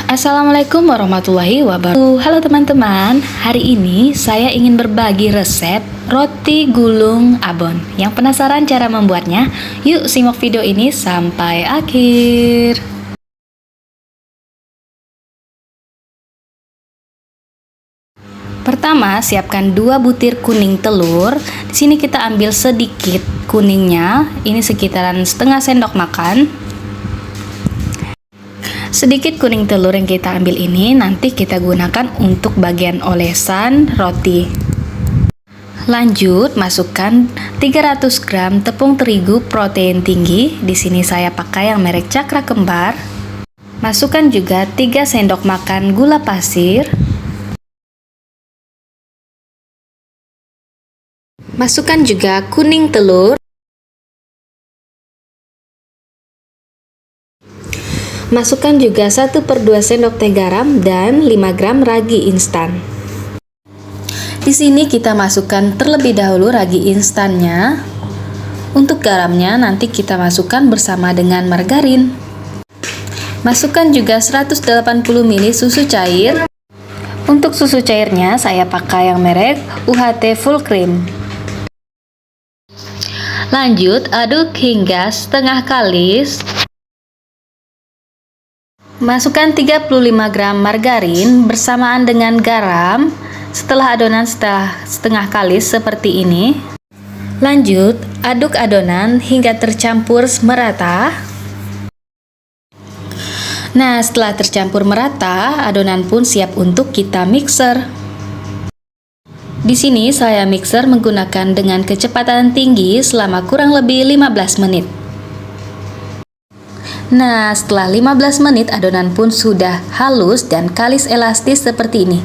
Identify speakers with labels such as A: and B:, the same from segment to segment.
A: Assalamualaikum warahmatullahi wabarakatuh. Halo teman-teman, hari ini saya ingin berbagi resep roti gulung abon. Yang penasaran cara membuatnya? Yuk simak video ini sampai akhir. Pertama, siapkan 2 butir kuning telur. Di sini kita ambil sedikit kuningnya, ini sekitaran setengah sendok makan. Sedikit kuning telur yang kita ambil ini nanti kita gunakan untuk bagian olesan roti. Lanjut, masukkan 300 gram tepung terigu protein tinggi. Di sini saya pakai yang merek Cakra Kembar. Masukkan juga 3 sendok makan gula pasir. Masukkan juga kuning telur. Masukkan juga 1/2 sendok teh garam dan 5 gram ragi instan. Di sini kita masukkan terlebih dahulu ragi instannya. Untuk garamnya nanti kita masukkan bersama dengan margarin. Masukkan juga 180 ml susu cair. Untuk susu cairnya saya pakai yang merek UHT Full Cream. Lanjut, aduk hingga setengah kalis. Masukkan 35 gram margarin bersamaan dengan garam setelah adonan setengah kalis seperti ini. Lanjut, aduk adonan hingga tercampur merata. Nah, setelah tercampur merata, adonan pun siap untuk kita mixer. Di sini saya mixer menggunakan dengan kecepatan tinggi selama kurang lebih 15 menit. Nah, setelah 15 menit adonan pun sudah halus dan kalis elastis seperti ini.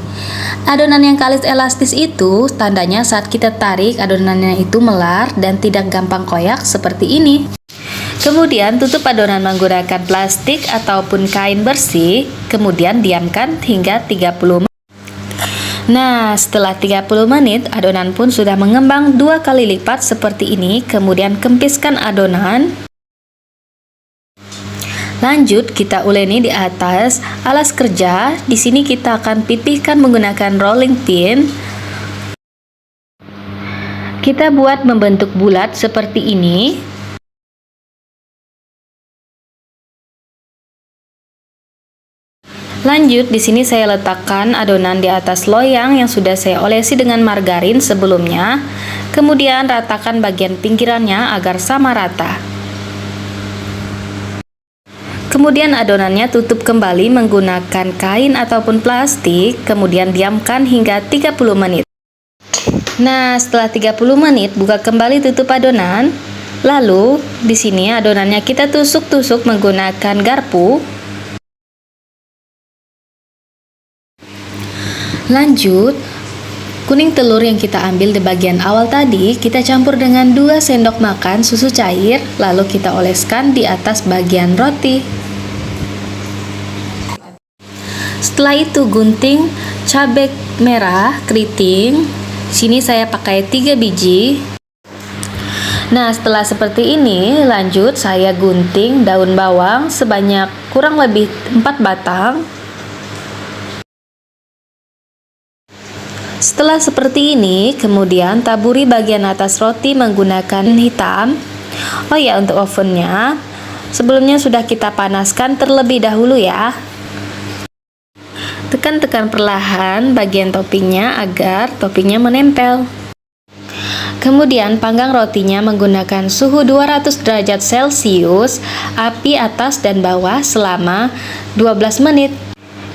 A: Adonan yang kalis elastis itu tandanya saat kita tarik adonannya itu melar dan tidak gampang koyak seperti ini. Kemudian tutup adonan menggunakan plastik ataupun kain bersih, kemudian diamkan hingga 30 menit. Nah, setelah 30 menit adonan pun sudah mengembang 2 kali lipat seperti ini. Kemudian kempiskan adonan. Lanjut, kita uleni di atas alas kerja. Di sini kita akan pipihkan menggunakan rolling pin. Kita buat membentuk bulat seperti ini. Lanjut, di sini saya letakkan adonan di atas loyang yang sudah saya olesi dengan margarin sebelumnya. Kemudian ratakan bagian pinggirannya agar sama rata. Kemudian adonannya tutup kembali menggunakan kain ataupun plastik, kemudian diamkan hingga 30 menit. Nah, setelah 30 menit buka kembali tutup adonan. Lalu di sini adonannya kita tusuk-tusuk menggunakan garpu. Lanjut, kuning telur yang kita ambil di bagian awal tadi kita campur dengan 2 sendok makan susu cair, lalu kita oleskan di atas bagian roti. Setelah itu gunting cabai merah keriting. Sini saya pakai 3 biji. Nah, setelah seperti ini, lanjut saya gunting daun bawang sebanyak kurang lebih 4 batang. Setelah seperti ini, kemudian taburi bagian atas roti menggunakan hitam. Oh ya, untuk ovennya sebelumnya sudah kita panaskan terlebih dahulu ya. Tekan-tekan perlahan bagian toppingnya agar toppingnya menempel. Kemudian panggang rotinya menggunakan suhu 200 derajat Celcius, api atas dan bawah selama 12 menit.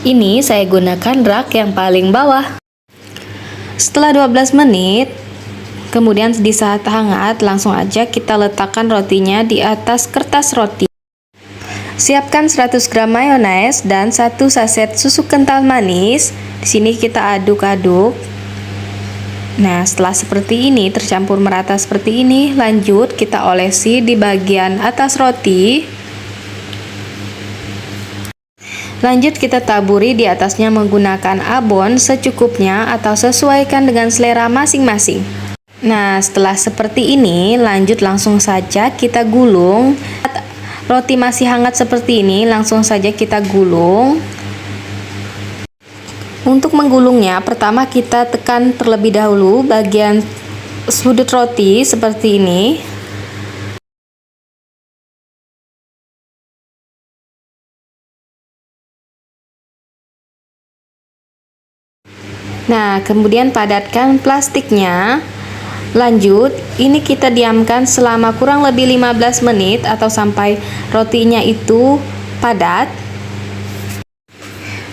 A: Ini saya gunakan rak yang paling bawah. Setelah 12 menit, kemudian di saat hangat langsung aja kita letakkan rotinya di atas kertas roti. Siapkan 100 gram mayones dan 1 saset susu kental manis. Di sini kita aduk-aduk. Nah, setelah seperti ini tercampur merata seperti ini, lanjut kita olesi di bagian atas roti. Lanjut kita taburi di atasnya menggunakan abon secukupnya atau sesuaikan dengan selera masing-masing. Nah, setelah seperti ini, lanjut langsung saja kita gulung. Roti masih hangat seperti ini, langsung saja kita gulung. Untuk menggulungnya, pertama kita tekan terlebih dahulu bagian sudut roti seperti ini. Nah, kemudian padatkan plastiknya. Lanjut, ini kita diamkan selama kurang lebih 15 menit atau sampai rotinya itu padat.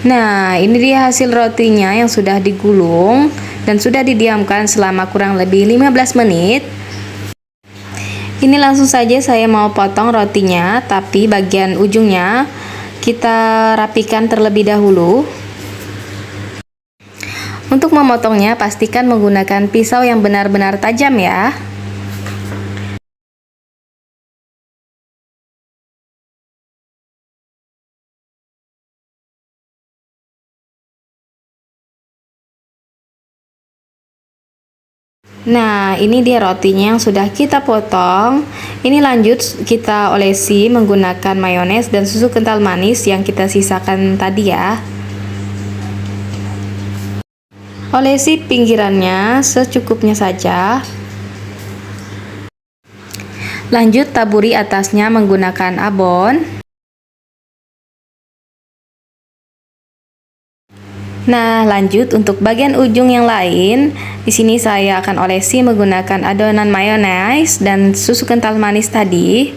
A: Nah, ini dia hasil rotinya yang sudah digulung dan sudah didiamkan selama kurang lebih 15 menit. Ini langsung saja saya mau potong rotinya, tapi bagian ujungnya kita rapikan terlebih dahulu. Untuk memotongnya, pastikan menggunakan pisau yang benar-benar tajam ya. Nah, ini dia rotinya yang sudah kita potong. Ini lanjut kita olesi menggunakan mayones dan susu kental manis yang kita sisakan tadi ya. Olesi pinggirannya secukupnya saja. Lanjut taburi atasnya menggunakan abon. Nah, lanjut untuk bagian ujung yang lain. Di sini saya akan olesi menggunakan adonan mayones dan susu kental manis tadi.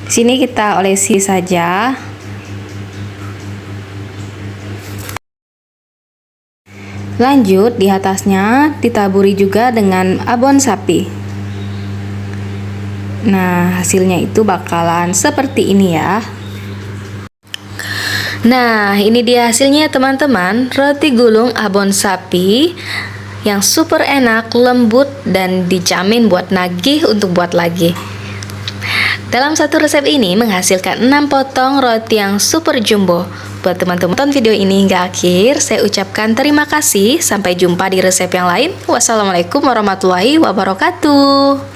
A: Di sini kita olesi saja. Lanjut di atasnya ditaburi juga dengan abon sapi. Nah, hasilnya itu bakalan seperti ini ya. Nah, ini dia hasilnya teman-teman, roti gulung abon sapi yang super enak, lembut, dan dijamin buat nagih untuk buat lagi. Dalam satu resep ini menghasilkan 6 potong roti yang super jumbo. Buat teman-teman tonton video ini hingga akhir, saya ucapkan terima kasih. Sampai jumpa di resep yang lain. Wassalamualaikum warahmatullahi wabarakatuh.